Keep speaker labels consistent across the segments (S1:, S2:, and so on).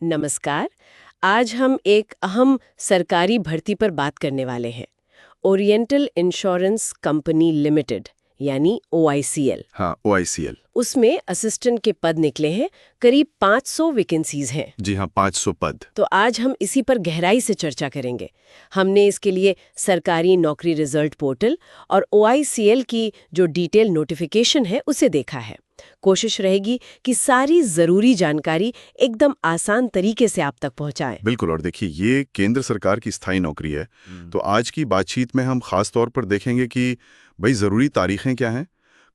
S1: नमस्कार। आज हम एक अहम सरकारी भर्ती पर बात करने वाले हैं। ओरिएंटल इंश्योरेंस कंपनी लिमिटेड यानी OICL।
S2: हाँ, OICL।
S1: उसमें असिस्टेंट के पद निकले हैं। करीब 500 वैकेंसीज हैं।
S2: जी हाँ, 500 पद।
S1: तो आज हम इसी पर गहराई से चर्चा करेंगे। हमने इसके लिए सरकारी नौकरी रिजल्ट पोर्टल और OICL की जो डिटेल नोटिफिकेशन है उसे देखा है। कोशिश रहेगी कि सारी जरूरी जानकारी एकदम आसान तरीके से आप तक पहुंचाएं।
S2: बिल्कुल। और देखिए, ये केंद्र सरकार की स्थायी नौकरी है। तो आज की बातचीत में हम खास तौर पर देखेंगे कि भाई जरूरी तारीखें क्या हैं,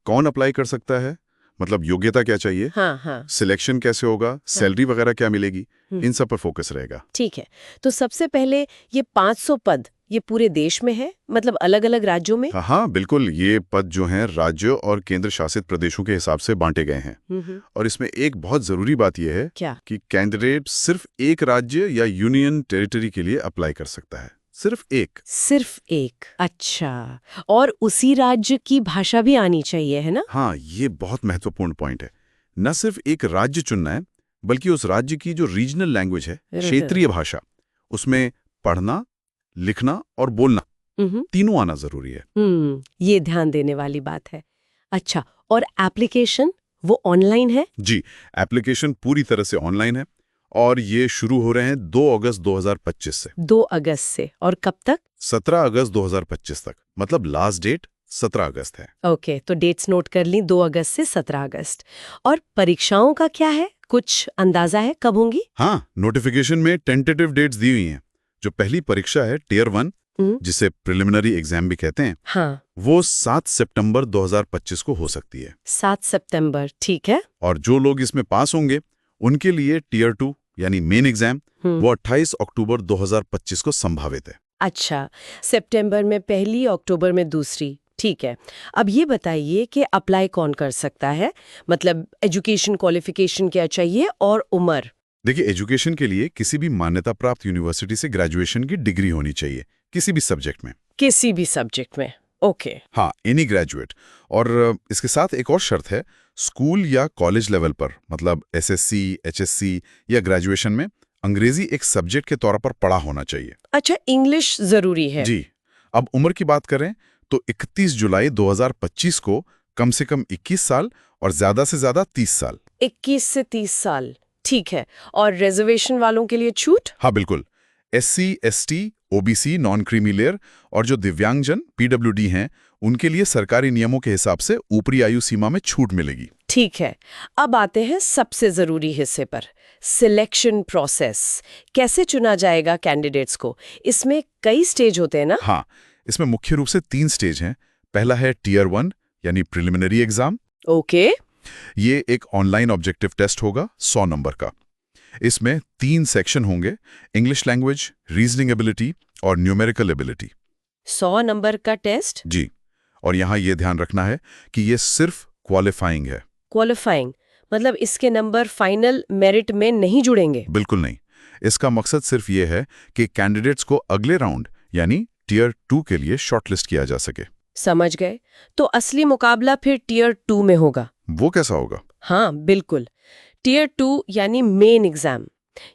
S2: कौन अप्लाई कर सकता है, मतलब योग्यता क्या चाहिए,
S1: हाँ।
S2: सिलेक्शन कैसे होगा, सैलरी वगैरह क्या मिलेगी, इन सब पर फोकस रहेगा।
S1: ठीक है। तो सबसे पहले ये 500 पद ये पूरे देश में है, मतलब अलग अलग राज्यों में?
S2: हाँ, बिल्कुल। ये पद जो हैं राज्यों और केंद्र शासित प्रदेशों के हिसाब से बांटे गए हैं। और इसमें एक बहुत जरूरी बात यह है
S1: क्या?
S2: कि कैंडिडेट सिर्फ एक राज्य या यूनियन टेरिटरी के लिए अप्लाई कर सकता है। सिर्फ एक।
S1: अच्छा। और उसी राज्य की भाषा भी आनी चाहिए, है ना?
S2: हाँ, ये बहुत महत्वपूर्ण पॉइंट है। न सिर्फ एक राज्य चुनना है, बल्कि उस राज्य की जो रीजनल लैंग्वेज है, क्षेत्रीय भाषा, उसमें पढ़ना, लिखना और बोलना तीनों आना जरूरी है।
S1: ये ध्यान देने वाली बात है। अच्छा, और एप्लीकेशन वो ऑनलाइन है?
S2: जी, एप्लीकेशन पूरी तरह से ऑनलाइन है और ये शुरू हो रहे हैं 2 अगस्त 2025 से।
S1: 2 अगस्त से, और कब तक?
S2: 17 अगस्त 2025 तक, मतलब लास्ट डेट 17 अगस्त है।
S1: ओके, तो डेट्स नोट कर ली, 2 अगस्त से 17 अगस्त। और परीक्षाओं का क्या है, कुछ अंदाजा है कब होंगी?
S2: हाँ, नोटिफिकेशन में टेंटेटिव डेट्स दी हुई हैं। जो पहली परीक्षा है टियर 1, जिसे प्रिलिमिनरी एग्जाम भी कहते हैं,
S1: हाँ,
S2: वो 7 सितंबर 2025 को हो सकती है।
S1: 7 सितंबर, ठीक है।
S2: और जो लोग इसमें पास होंगे उनके लिए टियर 2 यानी मेन एग्जाम वो 28 अक्टूबर 2025 को संभावित है।
S1: अच्छा, सितंबर में पहली, अक्टूबर में दूसरी, ठीक है। अब ये बताइए कि अप्लाई कौन कर सकता है, मतलब एजुकेशन क्वालिफिकेशन क्या चाहिए और उम्र?
S2: देखिए, एजुकेशन के लिए किसी भी मान्यता प्राप्त यूनिवर्सिटी से ग्रेजुएशन की डिग्री होनी चाहिए, किसी भी सब्जेक्ट में।
S1: किसी भी सब्जेक्ट में, ओके।
S2: हाँ, एनी ग्रेजुएट। और इसके साथ एक और शर्त है, स्कूल या कॉलेज लेवल पर, मतलब SSC, HSC या ग्रेजुएशन में अंग्रेजी एक सब्जेक्ट के तौर पर पढ़ा होना चाहिए।
S1: अच्छा, इंग्लिश जरूरी है?
S2: जी। अब उम्र की बात करें तो 31 जुलाई 2025 को कम से कम 21 साल और ज्यादा से ज्यादा 30 साल।
S1: 21 से 30 साल, ठीक है। और रिजर्वेशन वालों के लिए छूट?
S2: हाँ, बिल्कुल। SC, ST, OBC, non creamy layer और जो दिव्यांगजन PWD हैं, उनके लिए सरकारी नियमों के हिसाब से ऊपरी आयु सीमा में छूट मिलेगी।
S1: ठीक है। अब आते हैं सबसे जरूरी हिस्से पर, सिलेक्शन प्रोसेस। कैसे चुना जाएगा कैंडिडेट्स को? इसमें कई स्टेज होते हैं ना?
S2: हाँ, इसमें मुख्य रूप से 3 स्टेज हैं। पहला है टियर 1 यानी प्रिलिमिनरी एग्जाम।
S1: ओके।
S2: ये एक ऑनलाइन ऑब्जेक्टिव टेस्ट होगा 100 नंबर का। इसमें 3 सेक्शन होंगे, इंग्लिश लैंग्वेज, रीजनिंग एबिलिटी और न्यूमेरिकल एबिलिटी।
S1: 100 नंबर का टेस्ट?
S2: जी। और यहाँ ये ध्यान रखना है कि ये सिर्फ क्वालिफाइंग है।
S1: क्वालिफाइंग मतलब इसके नंबर फाइनल मेरिट में नहीं जुड़ेंगे?
S2: बिल्कुल नहीं। इसका मकसद सिर्फ ये है कि कैंडिडेट्स को अगले राउंड यानी टियर 2 के लिए शॉर्टलिस्ट किया जा सके।
S1: समझ गए। तो असली मुकाबला फिर टियर 2 में होगा?
S2: वो कैसा होगा?
S1: हाँ, बिल्कुल। टियर 2 यानी मेन एग्जाम,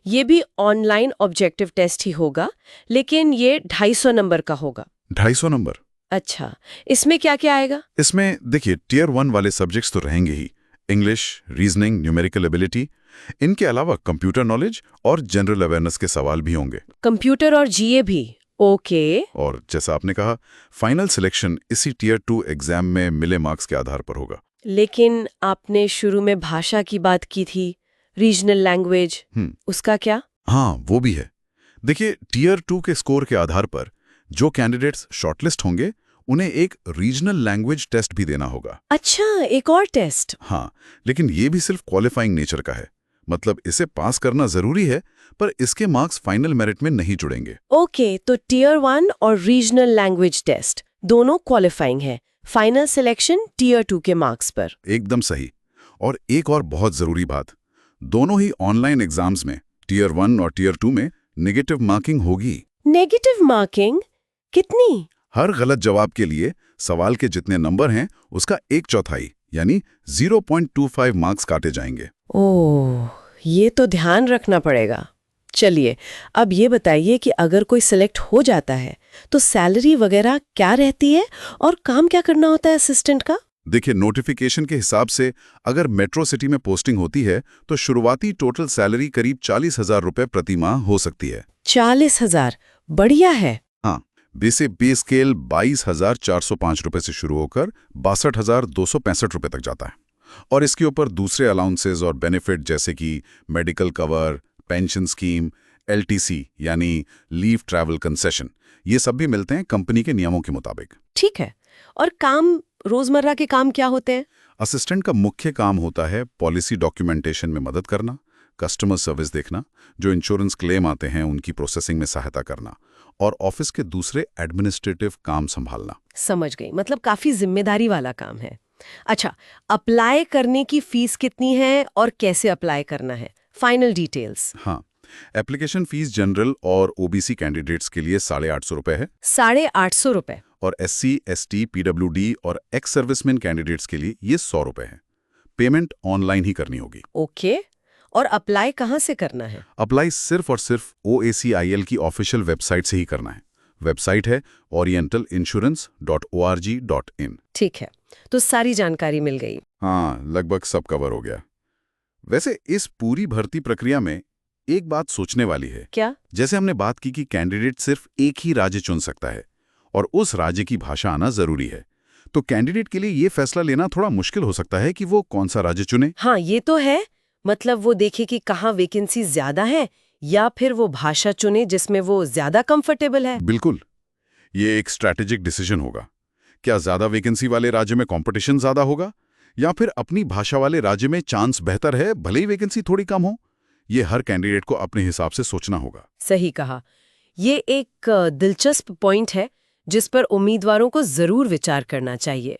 S1: ये भी ऑनलाइन ऑब्जेक्टिव टेस्ट ही होगा, लेकिन ये 250 नंबर का होगा।
S2: 250 नंबर?
S1: अच्छा, इसमें क्या क्या आएगा?
S2: इसमें देखिए, टियर 1 वाले सब्जेक्ट्स तो रहेंगे ही, इंग्लिश, रीजनिंग, न्यूमेरिकल एबिलिटी। इनके अलावा कंप्यूटर नॉलेज और जनरल अवेयरनेस के सवाल भी होंगे।
S1: कंप्यूटर और GA भी? ओके।
S2: और जैसा आपने कहा, फाइनल सिलेक्शन इसी टियर 2 एग्जाम में मिले मार्क्स के आधार पर होगा।
S1: लेकिन आपने शुरू में भाषा की बात की थी, रीजनल लैंग्वेज, उसका क्या?
S2: हाँ, वो भी है। देखिए, टियर 2 के स्कोर के आधार पर जो कैंडिडेट्स शॉर्टलिस्ट होंगे उन्हें एक रीजनल लैंग्वेज टेस्ट भी देना होगा।
S1: अच्छा, एक और टेस्ट?
S2: हाँ, लेकिन ये भी सिर्फ क्वालिफाइंग नेचर का है, मतलब इसे पास करना जरूरी है, पर इसके मार्क्स फाइनल मेरिट में नहीं जुड़ेंगे।
S1: ओके, तो टियर 1 और रीजनल लैंग्वेज टेस्ट दोनों क्वालिफाइंग है, फाइनल सिलेक्शन टियर 2 के मार्क्स पर।
S2: एकदम सही। और एक और बहुत जरूरी बात, दोनों ही ऑनलाइन एग्जाम्स में टियर 1 और टियर 2 में नेगेटिव मार्किंग होगी।
S1: Negative marking? कितनी?
S2: हर गलत जवाब के लिए सवाल के जितने नंबर हैं उसका 1/4 यानी 0.25 मार्क्स काटे जाएंगे।
S1: ओह, ये तो ध्यान रखना पड़ेगा। चलिए, अब ये बताइए कि अगर कोई सिलेक्ट हो जाता है तो सैलरी वगैरह क्या रहती है और काम क्या करना होता है असिस्टेंट का?
S2: देखिए, नोटिफिकेशन के हिसाब से अगर मेट्रो सिटी में पोस्टिंग होती है तो शुरुआती टोटल सैलरी करीब 40,000 रुपए प्रति माह हो सकती है।
S1: 40,000, बढ़िया है।
S2: हाँ, बेसिक पे स्केल 22,405 रुपए से शुरू होकर 62,265 रुपए तक जाता है। और इसके ऊपर दूसरे अलाउंसेज और बेनिफिट जैसे कि medical cover, pension scheme, LTC यानी लीव ट्रैवल कंसेशन, ये सब भी मिलते हैं कंपनी के नियमों के मुताबिक।
S1: ठीक है। और काम, रोजमर्रा के काम क्या होते हैं?
S2: असिस्टेंट का मुख्य काम होता है पॉलिसी डॉक्यूमेंटेशन में मदद करना, कस्टमर सर्विस देखना, जो इंश्योरेंस क्लेम आते हैं उनकी प्रोसेसिंग में सहायता करना और ऑफिस के दूसरे एडमिनिस्ट्रेटिव काम संभालना।
S1: समझ गई, मतलब काफी जिम्मेदारी वाला काम है। अच्छा, अप्लाई करने की फीस कितनी है और कैसे अप्लाई करना है? Final details.
S2: हाँ, एप्लीकेशन फीस जनरल और OBC कैंडिडेट्स के लिए 850 रुपए है।
S1: 850 रुपए।
S2: और SC, ST, PWD और एक्स सर्विसमैन कैंडिडेट्स के लिए ये 100 रुपए है। पेमेंट ऑनलाइन ही करनी होगी।
S1: ओके। और अप्लाई कहाँ से करना है?
S2: अप्लाई सिर्फ और सिर्फ OACIL की ऑफिशियल वेबसाइट से ही करना है। वेबसाइट है orientalinsurance.org.in।
S1: ठीक है, तो सारी जानकारी मिल गई।
S2: हाँ, लगभग सब कवर हो गया। वैसे इस पूरी भर्ती प्रक्रिया में एक बात सोचने वाली है।
S1: क्या?
S2: जैसे हमने बात की कि कैंडिडेट सिर्फ एक ही राज्य चुन सकता है और उस राज्य की भाषा आना जरूरी है, तो कैंडिडेट के लिए ये फैसला लेना थोड़ा मुश्किल हो सकता है कि वो कौन सा राज्य चुने।
S1: हाँ, ये तो है। मतलब वो देखे कि कहाँ वैकेंसी ज्यादा है या फिर वो भाषा चुने जिसमें वो ज्यादा कंफर्टेबल है।
S2: बिल्कुल, ये एक स्ट्रैटेजिक डिसीजन होगा। क्या ज्यादा वैकेंसी वाले राज्य में कंपटीशन ज्यादा होगा या फिर अपनी भाषा वाले राज्य में चांस बेहतर है भले ही वैकेंसी थोड़ी कम हो? ये हर कैंडिडेट को अपने हिसाब से सोचना होगा।
S1: सही कहा। ये एक दिलचस्प पॉइंट है जिस पर उम्मीदवारों को जरूर विचार करना चाहिए।